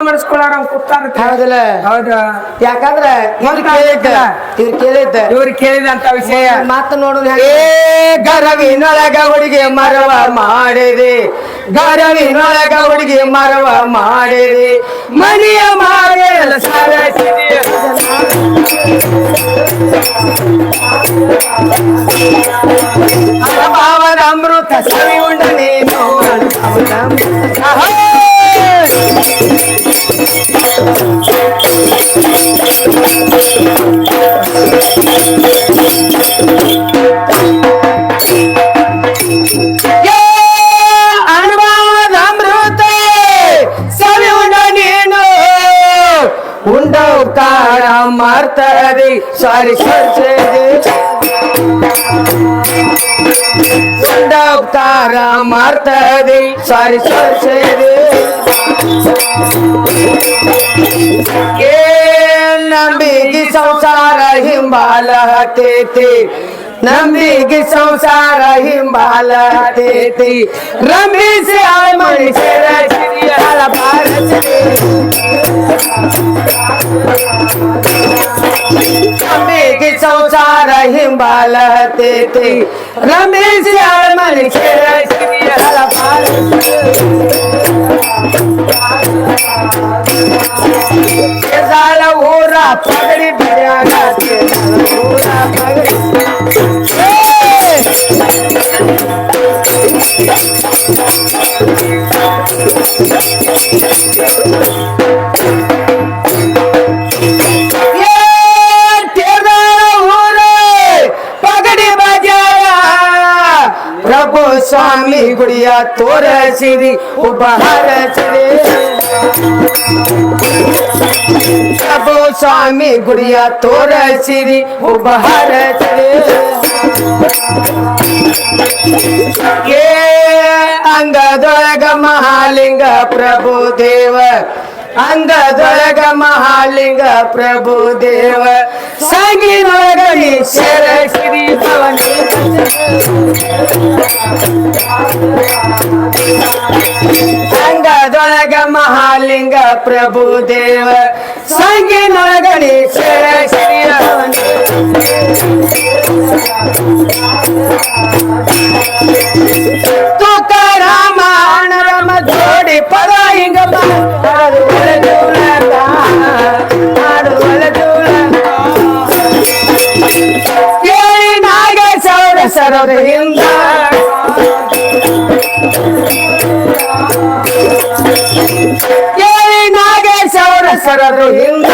ಮಾಡಿಸ್ಕೊಳ್ಳಾರ ಹೌದಲ್ಲ? ಹೌದು. ಯಾಕಂದ್ರೆ ಇವ್ರು ಕೇಳಿದಂತ ವಿಷಯ ಮಾತು ನೋಡು. ಗರವಿನೊಳಗ ಹುಡುಗಿ ಮರವ ಮಾಡಿದೆ, ಗರವಿನೊಳಗ ಹುಡುಗಿ ಮರವ ಮಾಡಿದೆ, ಮನೆಯ ಮಾಡೆಲ್ಲ ಭಾವದ ಅಮೃತ ಸವಿ ಉಂಡ ನೀನು. ಅನುಭವದ ಅಮೃತ ಸವಿ ಉಂಡ ನೀನು. ಉಂಡವಕಾರ ಮಾಡ್ತದೆ ಸಾರಿ ಉಂಡವಕಾರ ಮಾಡ್ತದೆ ಸಾರಿ ನಂಬಿಗೆ ಸಂಸಾರ ಹಿಂಬಾಲ ಹತ್ತೈತಿ, ನಂಬಿಗೆ ಸಂಸಾರ ಹಿಂಬಾಲ ಹತ್ತೈತಿ, ರಮೇಶ ಮನುಷ್ಯರ ನಂಬಿಗೆ ಸಂಸಾರ ಹಿಂಬಾಲ ಹತ್ತೈತಿ, ರಮೇಶ ಮನುಷ್ಯರ ಊರ ಪಗಡಿ ಬಿಡ್ಯಾಗ ಊರ ಪಗಡಿ ಪಗಡಿ ಬಜಾರ ಪ್ರಭು ಸ್ವಾಮಿ ಗುಡಿಯ ತೋರಸಿರಿ ಉಪಹಾರ ಸಿರಿ. ಪ್ರಭು ಸ್ವಾಮಿ ಗುಡಿಯ ತೋರಸಿರಿ ಉಪಹಾರ ಸಿರಿ. ಅಂಗದೊಳಗ ಮಹಾಲಿಂಗ ಪ್ರಭು ದೇವ, ಅಂಗದೊಳಗ ಮಹಾಲಿಂಗ ಪ್ರಭು ದೇವ, ಸಂಗಿನೊಳಗ ಈಶ್ವರ ಶ್ರೀ ಭವನ. ಅಂಗದೊಳಗ ಮಹಾಲಿಂಗ ಪ್ರಭು ದೇವ, ಸಂಗಿನೊಳಗ ಈಶ್ವರ ಶ್ರೀ ಭವನ. ತುಕಾರಾಮ ಅಣರಮ ಜೋಡಿ ಪದ ಹಿಂಗ ಕೇಳಿ ನಾಗೇಶ್ವರ ಸರದ ಹಿಂದ, ಕೇಳಿ ನಾಗೇಶ್ವರ ಸರದ ಹಿಂದ.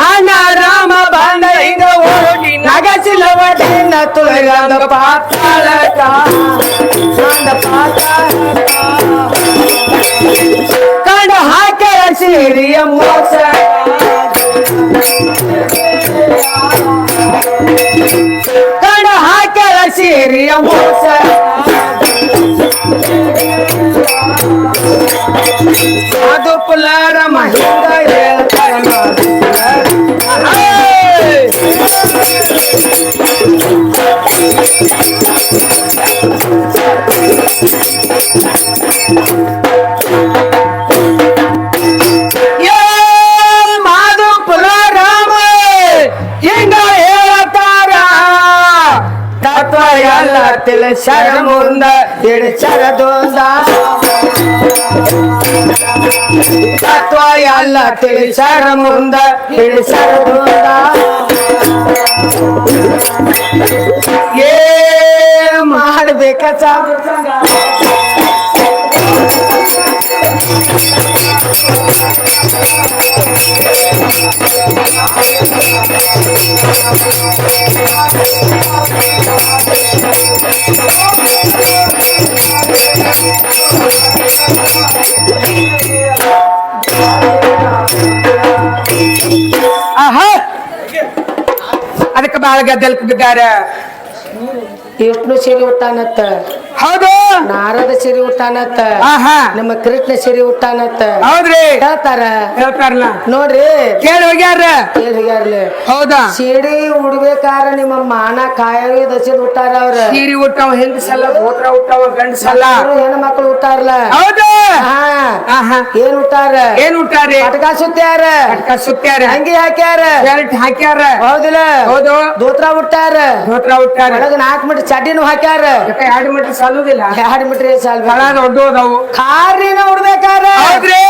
ಅಣ್ಣ ರಾಮ ಬಂದ ಹಿಂಗ ಓಡಿ ನಗಸಿಲವಡಿನ ತುಳಗಂದ ಪಾತಾಳಕ ಕಂಡು ಹಾಕರ ಸಿರಿಯ ಮೋಸ, ಕಂಡು ಹಾಕರ ಸಿರಿಯ ಮೋಸ. ಅದು ಪುಲಾರ ಮಹಿಂದ ಹೇಳ್ತಾರ ಮಾದು ಪುಲಾರಾಮ ಹಿಂಗ ಹೇಳ್ತಾರ. ತತ್ವ ಎಲ್ಲ ತಿಳಿಸರ ಮುಂದ ತಿಳಿಸರದೊಂದ, ತತ್ವ ಎಲ್ಲ ತಿಳಿಸರ ಮುಂದ ತಿಳಿಸರದೊಂದ. ಮಾಡ್ಬೇಕ ಅದಕ್ಕೆ ಬಾಳ ಗದ್ದಲ್ಕ ಬಿದ್ದಾರ. ಎಷ್ಟು ಸೇರಿ ಒಟ್ಟಾನತ್ತ. ಹೌದು, ನಾರದ ಸಿರಿ ಹುಟ್ಟಾನತ್ತ ಆಹಾ ನಮ್ಮ ಕೃಷ್ಣ ಸಿರಿ ಹುಟ್ಟಾನತ್ತ ಹೌದ್ರಿ ಹೇಳ್ತಾರ ಹೇಳ್ತಾರಲ್ಲ ನೋಡ್ರಿ ಕೇಳಿ ಹೋಗ್ಯಾರ ಹೇಳ್ರಿ ಹೌದಾ ಸಿಡಿ ಉಡ್ಬೇಕಾರ ನಿಮ್ಮ ಮಾನ ಕಾಯಿ ದಸದ್ ಹುಟ್ಟಾರ ಅವ್ರ ಸೀರಿ ಹುಟ್ಟಾವ ಹೆಂಗಸಲ್ಲ ಗೋತ್ರ ಹುಟ್ಟಾವ ಗಂಡಸಲ್ಲ ಹೆಣ್ಣು ಮಕ್ಕಳು ಹುಟ್ಟಾರಲ್ಲ ಹೌದು ಹಾ ಆಹಾ ಏನ್ ಹುಟ್ಟಾರ ಏನ್ ಹುಟ್ಟಾರಿ ಪಟಕ ಸುತ್ಯಾರ ಪಟ್ಕ ಸುತ್ಯಾರ ಅಂಗಿ ಹಾಕ್ಯಾರ ಬೆಲ್ಟ್ ಹಾಕ್ಯಾರ ಹೌದಿಲ್ಲ ಹೌದು ದೋತ್ರ ಹುಟ್ಟಾರ ಗೋತ್ರ ಹುಟ್ಟಾರ ಒಳಗ 4 ಮೀಟರ್ ಚಡ್ಡಿನೂ ಹಾಕ್ಯಾರ 2 ಮೀಟರ್ ಸಾಲುದಿಲ್ಲ 2 ಮೀಟರ್ ಸಾಲ್ ಬಹಳ ದೊಡ್ಡದವು ಕಾರಿನ ಉಡ್ಬೇಕಾರ ಹೌದ್ರಿ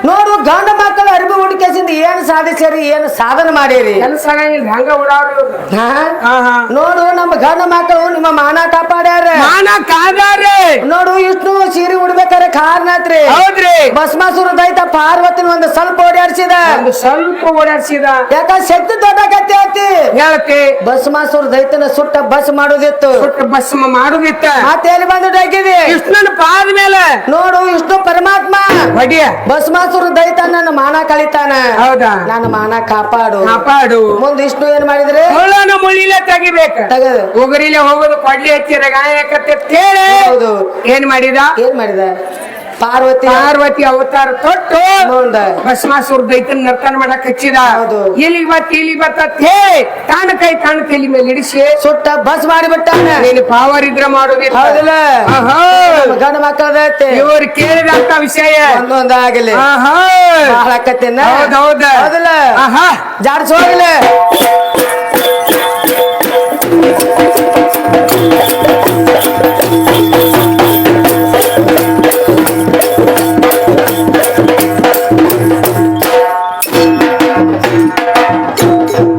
ನೋಡು ಗಂಡ ಮಕ್ಕಳು ಅರ್ಬಿ ಹುಡುಕೇಸಿಂದ ಏನ್ ಸಾಧಿಸ್ಯಾರಿ ಏನ್ ಸಾಧನೆ ಮಾಡೀರಿ ಕೆಲಸ ಆಗಂಗಿಲ್ಲ ಹಂಗ ಓಡಾಡ್ರಿ ಹಾ? ಆಹಾ ನೋಡು ನಮ್ಮ ಗಂಡ ಮಕ್ಕಳು ನಿಮ್ಮ ಮಾನ ಕಾಪಾಡ್ಯಾರ ಮಾನ ಕಾದಾರೆ ನೋಡು ಇಷ್ಟು ಸೀರೆ ಉಡ್ಬೇಕಾರೆ ಕಾರಣಾತ್ರಿ ಹೌದ್ರಿ ಭಸ್ಮಾಸುರ ದೈತ ಪಾರ್ವತಿನ ಒಂದು ಸ್ವಲ್ಪ ಓಡಾಡ್ಸಿದ ಒಂದು ಸ್ವಲ್ಪ ಓಡಾಡ್ಸಿದ ಯಾಕ ಶಕ್ತಿ ದೊಡ್ಡ ಕತ್ತಿ ಆತಿ ಹೇಳ್ತಿ ಭಸ್ಮಾಸುರ ದೈತನ ಸುಟ್ಟ ಬಸ್ ಮಾಡೋದಿತ್ತು ಸುಟ್ಟ ಭಸ್ಮ ಮಾಡುದಿತ್ತ ಮತ್ತೆ ಎಲ್ಲಿ ಬಂದು ಡಾಕಿದಿ ಕೃಷ್ಣನ ಪಾದ ಮೇಲೆ ನೋಡು ಇಷ್ಟು ಪರಮಾತ್ಮ ಬಡಿಯ ಭಸ್ಮಾಸುರ ದೈತ ನನ್ನ ಮಾನ ಕಳಿತಾನ ಹೌದಾ ನನ್ನ ಮಾನ ಕಾಪಾಡು ಕಾಪಾಡು ಮುಂದ್ ಇಷ್ಟು ಏನ್ ಮಾಡಿದ್ರೆ ಮುಳ್ಳನ ಮುಳ್ಳಿಲೆ ತೆಗಿಬೇಕ ತಗದು ಉಗುರಿಲೆ ಹೋಗೋದು ಕೊಡ್ಲಿ ಹಚ್ಚಿರ ಗಾಯಕತ್ತೆ ಹೇಳಿ ಹೌದು ಏನ್ ಮಾಡಿದ ಏನ್ ಮಾಡಿದ ಪಾರ್ವತಿ ಪಾರ್ವತಿ ಅವತಾರ ತೊಟ್ಟು ನೋಡ ಭಸ್ಮಾಸುರ ದೈತನ ನರ್ತನ ಮಾಡಕ್ ಹಚ್ಚಿದ ಹೌದು. ಇಲ್ಲಿ ಬತ್ತ ಹೇಳಿ ತಾಣ ಕೈ ತಾಣ ತಲೆ ಮೇಲೆ ಇಡಿಸಿ ಸುಟ್ಟ ಬಸ್ ಮಾಡಿಬಿಟ್ಟಾನ ನೀನು ಪಾವರ್ ಇದ್ರ ಮಾಡೋದಿಲ್ಲ ಹೌದಿಲ್ಲ ಆಹಾ. ಗಂಡ ಮಕ್ಕಳದೈತಿ ಇವ್ರು ಕೇಳಿದಂತ ವಿಷಯ ಒಂದೊಂದಾಗಲಿ ಆಹಾ ಬಹಳ ಆಕತ್ತೇನ ಹೌದೌದ ಹೌದಿಲ್ಲ ಆಹಾ ಜಾಡ್ಸ್ ಹೋಗ್ಲಿ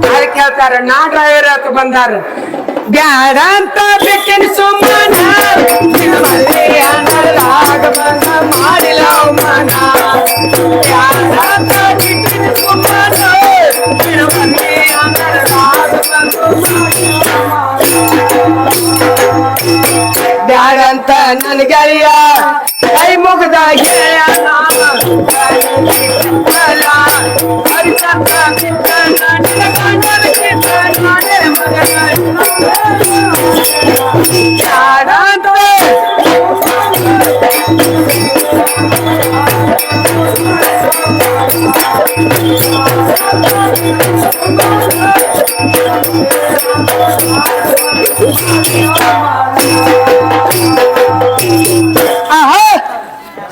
ಅದಕ್ಕೆ ಹೇಳ್ತಾರ ನಾ ಡ್ರೈವರ್ ಅಂತ ಬಂದಾರ ಬ್ಯಾಡ ಅಂತ ಬೇಕಿನ ಸುಮ್ಮನ ಮಾಡಿಲ್ಲ ಅವಮಾನ ಬ್ಯಾಡ ಅಂತ ಬೇಕಿನ ಸುಮ್ಮನ ಬ್ಯಾಡ ಅಂತ ನನ್ ಗೆಳೆಯ ಕೈ ಮುಗ್ದ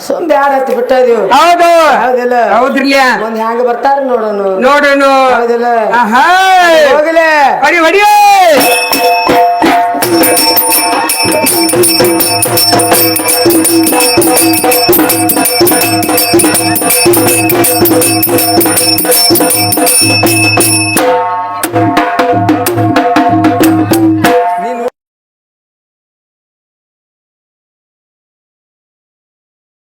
ಸುಮ್ ಬ್ಯಾಡ ಹತ್ತಿ ಬಿಟ್ಟದಿವ್ ಹೌದು ಹೌದಿಲ್ಲ ಹೌದ್ರಿಲ್ಲ ಒಂದ್ ಹ್ಯಾಂಗ ಬರ್ತಾರ ನೋಡೋನು ನೋಡೋಣ ಹೌದಿಲ್ಲ ಆಹಾ ಹೋಗ್ಲೆ ಹೊಡಿ ಹೊಡಿ